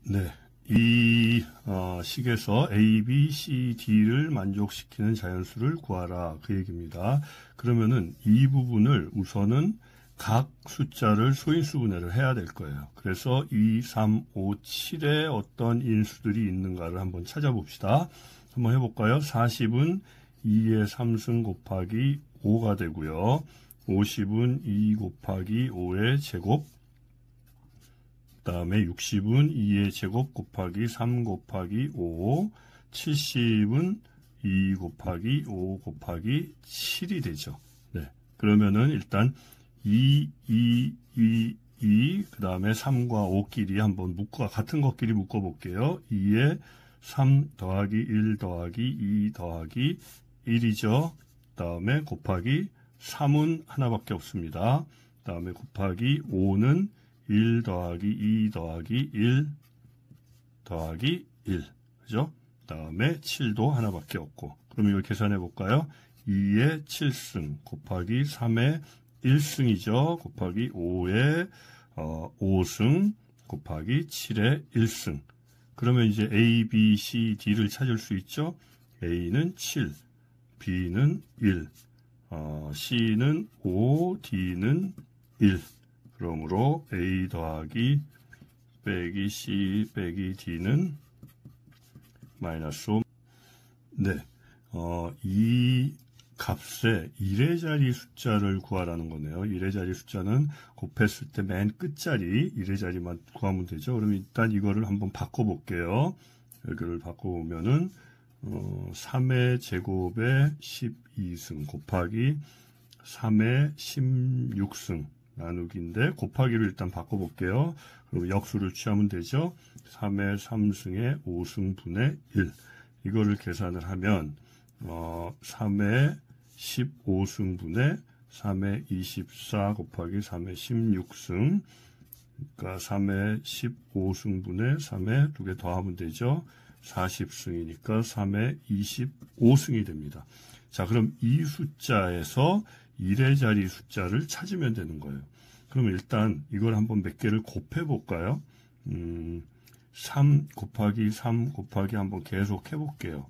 네, 이 식에서 A, B, C, D를 만족시키는 자연수를 구하라 그 얘기입니다. 그러면은 이 부분을 우선은 각 숫자를 소인수 분해를 해야 될 거예요. 그래서 2, 3, 5, 7에 어떤 인수들이 있는가를 한번 찾아봅시다. 한번 해볼까요? 40은 2의 3승 곱하기 5가 되고요. 50은 2 곱하기 5의 제곱, 그 다음에 60은 2의 제곱 곱하기 3 곱하기 5, 70은 2 곱하기 5 곱하기 7이 되죠. 네. 그러면은 일단 2, 그 다음에 3과 5끼리 한번 같은 것끼리 묶어볼게요. 2에 3 더하기 1 더하기 2 더하기 1이죠. 그 다음에 곱하기 3은 하나밖에 없습니다. 그 다음에 곱하기 5는 1 더하기 2 더하기 1 더하기 1. 그죠? 그 다음에 7도 하나밖에 없고. 그럼 이걸 계산해 볼까요? 2의 7승 곱하기 3의 1승이죠. 곱하기 5의 5승 곱하기 7의 1승. 그러면 이제 A, B, C, D를 찾을 수 있죠. A는 7, B는 1, C는 5, D는 1. 그러므로 A 더하기 빼기 C 빼기 D는 마이너스 5. 네, 이 값에 1의 자리 숫자를 구하라는 거네요. 1의 자리 숫자는 곱했을 때 맨 끝자리 1의 자리만 구하면 되죠. 그럼 일단 이거를 한번 바꿔볼게요. 여기를 바꿔보면은 3의 제곱에 12승 곱하기 3의 16승 나누기인데 곱하기로 일단 바꿔볼게요. 그럼 역수를 취하면 되죠. 3의 3승의 5승 분의 1. 이거를 계산을 하면 3의 15승분의 3의 24 곱하기 3의 16승, 그러니까 3의 15승분의 3의 두 개 더하면 되죠. 40승이니까 3의 25승이 됩니다. 자, 그럼 이 숫자에서 1의 자리 숫자를 찾으면 되는 거예요. 그럼 일단 이걸 한번 몇 개를 곱해 볼까요? 3 곱하기 3 곱하기 한번 계속 해볼게요.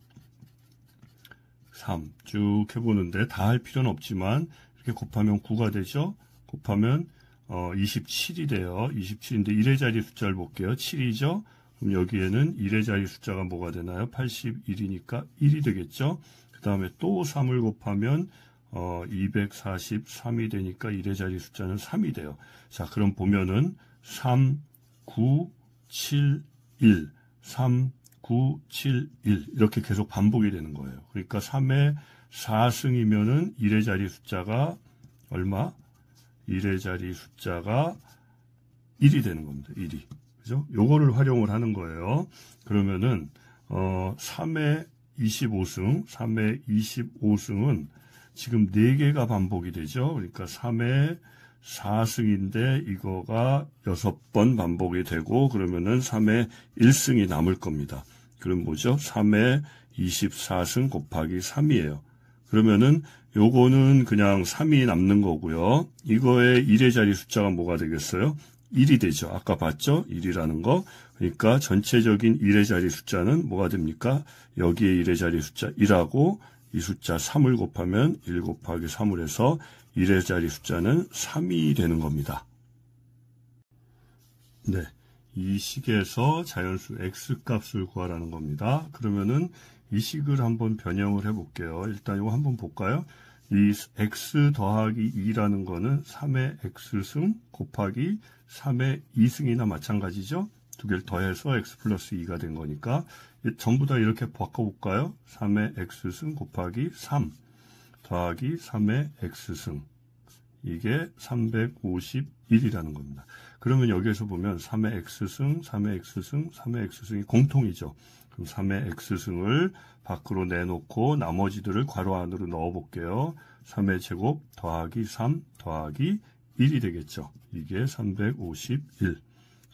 3 쭉 해보는데 다 할 필요는 없지만 이렇게 곱하면 9가 되죠. 곱하면 27이 돼요. 27인데 1의 자리 숫자를 볼게요. 7이죠. 그럼 여기에는 1의 자리 숫자가 뭐가 되나요? 81이니까 1이 되겠죠. 그 다음에 또 3을 곱하면 243이 되니까 1의 자리 숫자는 3이 돼요. 자, 그럼 보면은 3, 9, 7, 1, 3, 9, 7, 1 이렇게 계속 반복이 되는 거예요. 그러니까 3의 4승이면은 1의 자리 숫자가 얼마? 1의 자리 숫자가 1이 되는 겁니다. 1이. 그죠? 요거를 활용을 하는 거예요. 그러면은 3의 25승, 3의 25승은 지금 4개가 반복이 되죠. 그러니까 3의 4승인데 이거가 6번 반복이 되고 그러면은 3의 1승이 남을 겁니다. 그럼 뭐죠? 3의 24승 곱하기 3이에요. 그러면은 요거는 그냥 3이 남는 거고요. 이거의 1의 자리 숫자가 뭐가 되겠어요? 1이 되죠. 아까 봤죠? 1이라는 거. 그러니까 전체적인 1의 자리 숫자는 뭐가 됩니까? 여기에 1의 자리 숫자 1하고 이 숫자 3을 곱하면 1 곱하기 3을 해서 1의 자리 숫자는 3이 되는 겁니다. 네, 이 식에서 자연수 x값을 구하라는 겁니다. 그러면은 이 식을 한번 변형을 해볼게요. 일단 이거 한번 볼까요? 이 x 더하기 2라는 거는 3의 x승 곱하기 3의 2승이나 마찬가지죠. 두 개를 더해서 x 플러스 2가 된 거니까 전부 다 이렇게 바꿔볼까요? 3의 x승 곱하기 3 더하기 3의 x승. 이게 351이라는 겁니다. 그러면 여기에서 보면 3의 x승, 3의 x승, 3의 x승이 공통이죠. 그럼 3의 x승을 밖으로 내놓고 나머지들을 괄호 안으로 넣어볼게요. 3의 제곱 더하기 3 더하기 1이 되겠죠. 이게 351.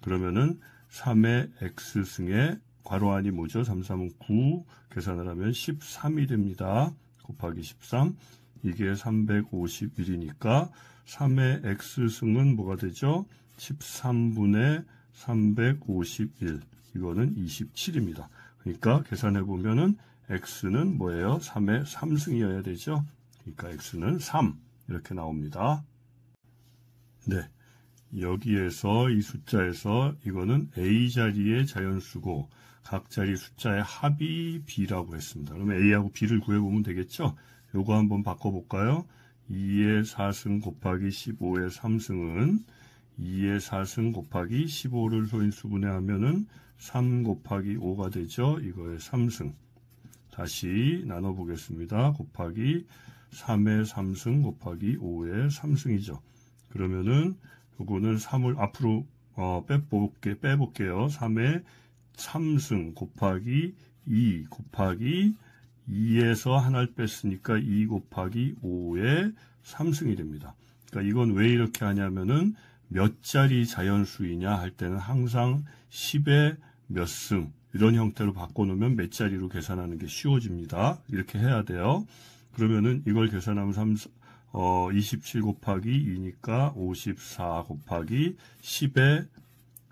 그러면은 3의 x승의 괄호 안이 뭐죠? 3, 3은 9 계산을 하면 13이 됩니다. 곱하기 13. 이게 351이니까 3의 x승은 뭐가 되죠? 13분의 351. 이거는 27입니다. 그러니까 계산해 보면은 x는 뭐예요? 3의 3승이어야 되죠. 그러니까 x는 3 이렇게 나옵니다. 네, 여기에서 이 숫자에서 이거는 a 자리의 자연수고 각 자리 숫자의 합이 b라고 했습니다. 그러면 a하고 b를 구해보면 되겠죠. 요거 한번 바꿔볼까요? 2의 4승 곱하기 15의 3승은 2의 4승 곱하기 15를 소인수분해 하면은 3 곱하기 5가 되죠. 이거의 3승. 다시 나눠보겠습니다. 곱하기 3의 3승 곱하기 5의 3승이죠. 그러면은 요거는 3을 앞으로 빼볼게요. 3의 3승 곱하기 2 곱하기 2에서 하나를 뺐으니까 2 곱하기 5의 3승이 됩니다. 그러니까 이건 왜 이렇게 하냐면은 몇 자리 자연수이냐 할 때는 항상 10의 몇 승 이런 형태로 바꿔놓으면 몇 자리로 계산하는 게 쉬워집니다. 이렇게 해야 돼요. 그러면은 이걸 계산하면 27 곱하기 2니까 54 곱하기 10의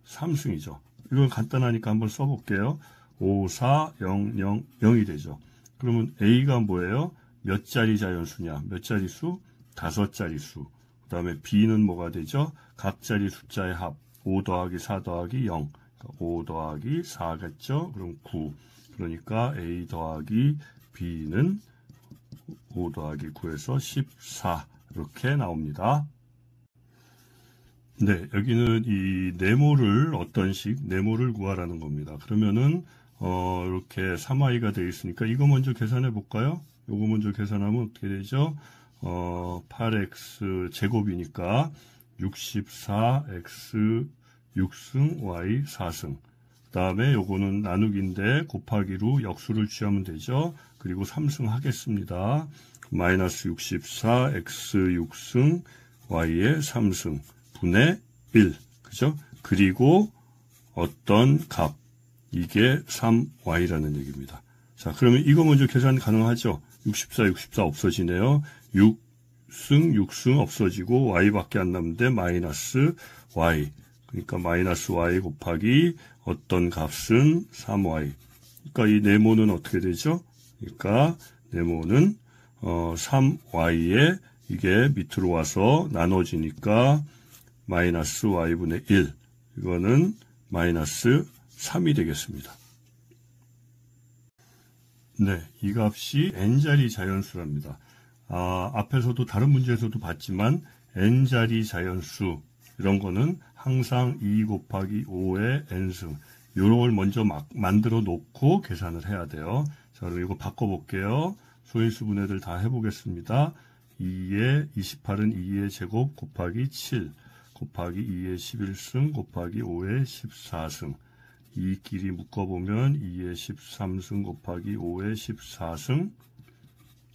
3승이죠. 이건 간단하니까 한번 써볼게요. 5, 4, 0, 0, 0이 되죠. 그러면 A가 뭐예요? 몇 자리 자연수냐? 몇 자리 수? 5자리 수. 그 다음에 B는 뭐가 되죠? 각 자리 숫자의 합. 5 더하기 4 더하기 0. 5 더하기 4겠죠? 그럼 9. 그러니까 A 더하기 B는 5 더하기 9에서 14. 이렇게 나옵니다. 네, 여기는 이 네모를 어떤 식? 네모를 구하라는 겁니다. 그러면은 이렇게 3i가 되어 있으니까 이거 먼저 계산해 볼까요? 이거 먼저 계산하면 어떻게 되죠? 8x 제곱이니까 64x 6승 y 4승. 그 다음에 요거는 나누기인데 곱하기로 역수를 취하면 되죠. 그리고 3승 하겠습니다. 마이너스 64x 6승 y의 3승 분의 1. 그죠? 그리고 어떤 값. 이게 3y라는 얘기입니다. 자, 그러면 이거 먼저 계산 가능하죠? 64 없어지네요. 6승 없어지고 y밖에 안 남는데 마이너스 y. 그러니까 마이너스 y 곱하기 어떤 값은 3y. 그러니까 이 네모는 어떻게 되죠? 그러니까 네모는 3y에 이게 밑으로 와서 나눠지니까 마이너스 y분의 1. 이거는 마이너스 3이 되겠습니다. 네, 이 값이 n자리 자연수랍니다. 앞에서도 다른 문제에서도 봤지만 n자리 자연수 이런 거는 항상 2 곱하기 5의 n승 이런 걸 먼저 만들어 놓고 계산을 해야 돼요. 자, 그럼 이거 바꿔볼게요. 소인수 분해들 다 해보겠습니다. 2의 28은 2의 제곱 곱하기 7 곱하기 2의 11승 곱하기 5의 14승. 이끼리 묶어보면 2의 13승 곱하기 5의 14승.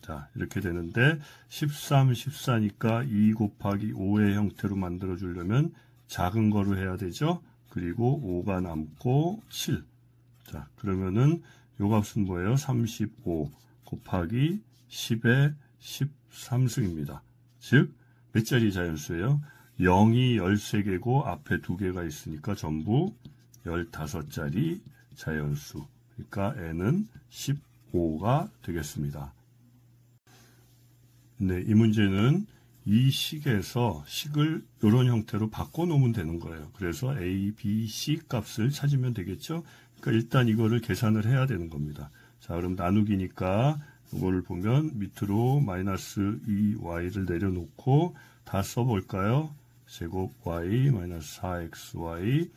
자, 이렇게 되는데 13, 14니까 2 곱하기 5의 형태로 만들어 주려면 작은 거로 해야 되죠. 그리고 5가 남고 7. 자, 그러면은 요 값은 뭐예요? 35 곱하기 10의 13승입니다. 즉, 몇 자리 자연수예요? 0이 13개고 앞에 2개가 있으니까 전부 15자리 자연수. 그러니까 n은 15가 되겠습니다. 네, 이 문제는 이 식에서 식을 이런 형태로 바꿔놓으면 되는 거예요. 그래서 A, B, C 값을 찾으면 되겠죠. 그러니까 일단 이거를 계산을 해야 되는 겁니다. 자, 그럼 나누기니까 이거를 보면 밑으로 마이너스 2y를 내려놓고 다 써볼까요? 제곱 y 마이너스 4xy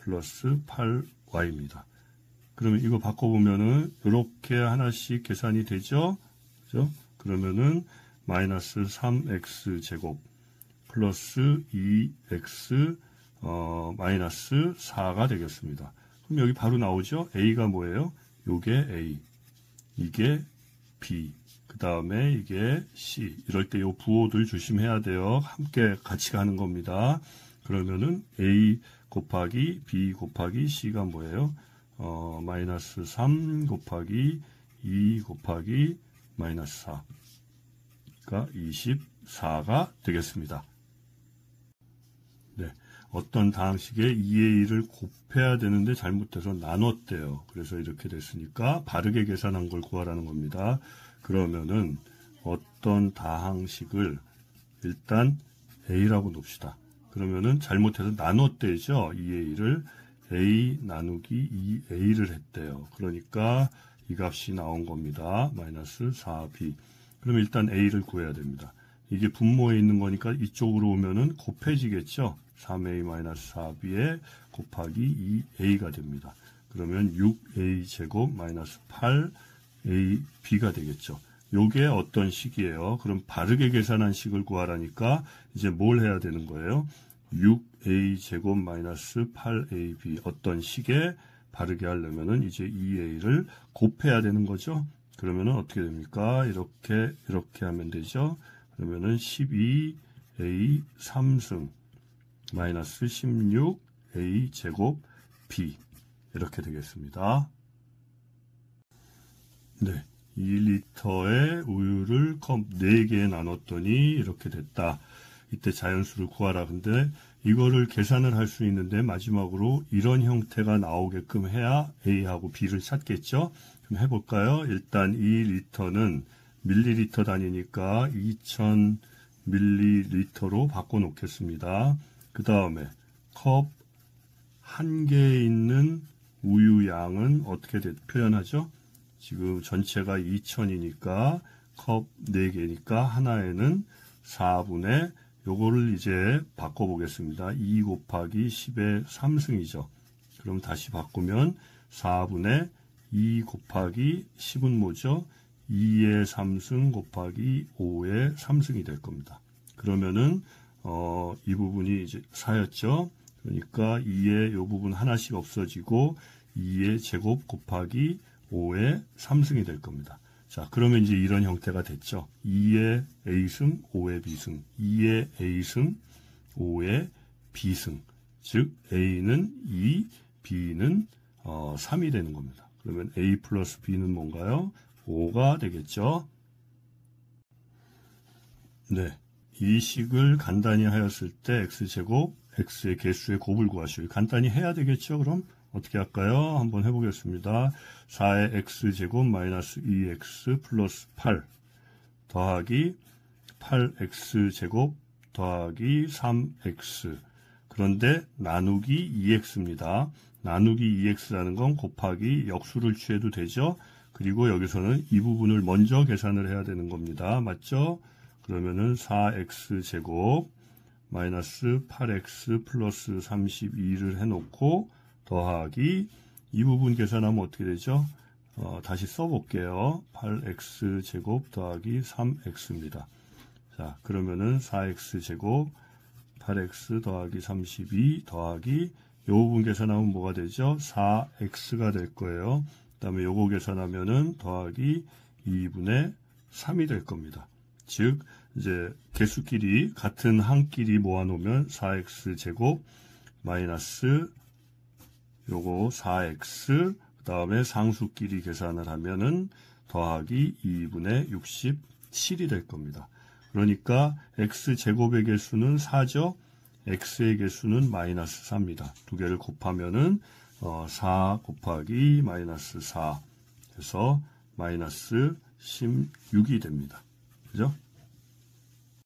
플러스 8y입니다. 그러면 이거 바꿔보면은 이렇게 하나씩 계산이 되죠? 그죠? 그러면은 마이너스 3x 제곱 플러스 2x 마이너스 4가 되겠습니다. 그럼 여기 바로 나오죠? a가 뭐예요? 요게 a, 이게 b, 그 다음에 이게 c. 이럴 때 요 부호들 조심해야 돼요. 함께 같이 가는 겁니다. 그러면은 a 곱하기 b 곱하기 c가 뭐예요? 마이너스 3 곱하기 2 곱하기 마이너스 4. 그러니까 24가 되겠습니다. 네. 어떤 다항식에 2의 1을 곱해야 되는데 잘못해서 나눴대요. 그래서 이렇게 됐으니까 바르게 계산한 걸 구하라는 겁니다. 그러면은 어떤 다항식을 일단 A라고 놓읍시다. 그러면은 잘못해서 나눴대죠. 2의 1을 A 나누기 2A를 했대요. 그러니까 이 값이 나온 겁니다. 마이너스 4B. 그럼 일단 A를 구해야 됩니다. 이게 분모에 있는 거니까 이쪽으로 오면은 곱해지겠죠. 3A-4B에 곱하기 2A가 됩니다. 그러면 6A 제곱 마이너스 8AB가 되겠죠. 요게 어떤 식이에요? 그럼 바르게 계산한 식을 구하라니까 이제 뭘 해야 되는 거예요? 6A 제곱 마이너스 8AB 어떤 식에 바르게 하려면은 이제 2A를 곱해야 되는 거죠. 그러면은 어떻게 됩니까? 이렇게 하면 되죠. 그러면은 12A 3승 마이너스 16A 제곱 B 이렇게 되겠습니다. 네, 2리터의 우유를 컵 4개에 나눴더니 이렇게 됐다. 이때 자연수를 구하라. 근데 이거를 계산을 할 수 있는데 마지막으로 이런 형태가 나오게끔 해야 A하고 B를 찾겠죠. 그럼 해볼까요? 일단 2리터는 밀리리터 단위니까 2000밀리리터로 바꿔놓겠습니다. 그 다음에 컵 1개에 있는 우유 양은 어떻게 표현하죠? 지금 전체가 2000이니까 컵 4개니까 하나에는 4분의 요거를 이제 바꿔보겠습니다. 2 곱하기 10의 3승이죠. 그럼 다시 바꾸면 4분의 2 곱하기 10은 뭐죠? 2의 3승 곱하기 5의 3승이 될 겁니다. 그러면은 이 부분이 이제 4였죠. 그러니까 2의 요 부분 하나씩 없어지고 2의 제곱 곱하기 5의 3승이 될 겁니다. 자, 그러면 이제 이런 형태가 됐죠. 2의 A승, 5의 B승, 2의 A승, 5의 B승. 즉, A는 2, B는 3이 되는 겁니다. 그러면 A 플러스 B는 뭔가요? 5가 되겠죠. 네, 이 식을 간단히 하였을 때 X제곱, X의 개수의 곱을 구하시오. 간단히 해야 되겠죠. 그럼 어떻게 할까요? 한번 해보겠습니다. 4의 X제곱 마이너스 2X 플러스 8 더하기 8X제곱 더하기 3X 그런데 나누기 2X입니다. 나누기 2X라는 건 곱하기 역수를 취해도 되죠. 그리고 여기서는 이 부분을 먼저 계산을 해야 되는 겁니다. 맞죠? 그러면은 4X제곱 마이너스 8X 플러스 32를 해놓고 더하기 이 부분 계산하면 어떻게 되죠? 다시 써볼게요. 8X제곱 더하기 3X입니다. 자, 그러면은 4X제곱 8X 더하기 32 더하기 이 부분 계산하면 뭐가 되죠? 4X가 될 거예요. 그 다음에 요거 계산하면은 더하기 2분의 3이 될 겁니다. 즉, 이제 개수끼리 같은 항끼리 모아놓으면 4X제곱 마이너스 요거 4X 그 다음에 상수끼리 계산을 하면은 더하기 2분의 67이 될 겁니다. 그러니까 X제곱의 개수는 4죠. X의 개수는 마이너스 4입니다. 두 개를 곱하면은 4 곱하기 마이너스 4 해서 마이너스 16이 됩니다. 그죠?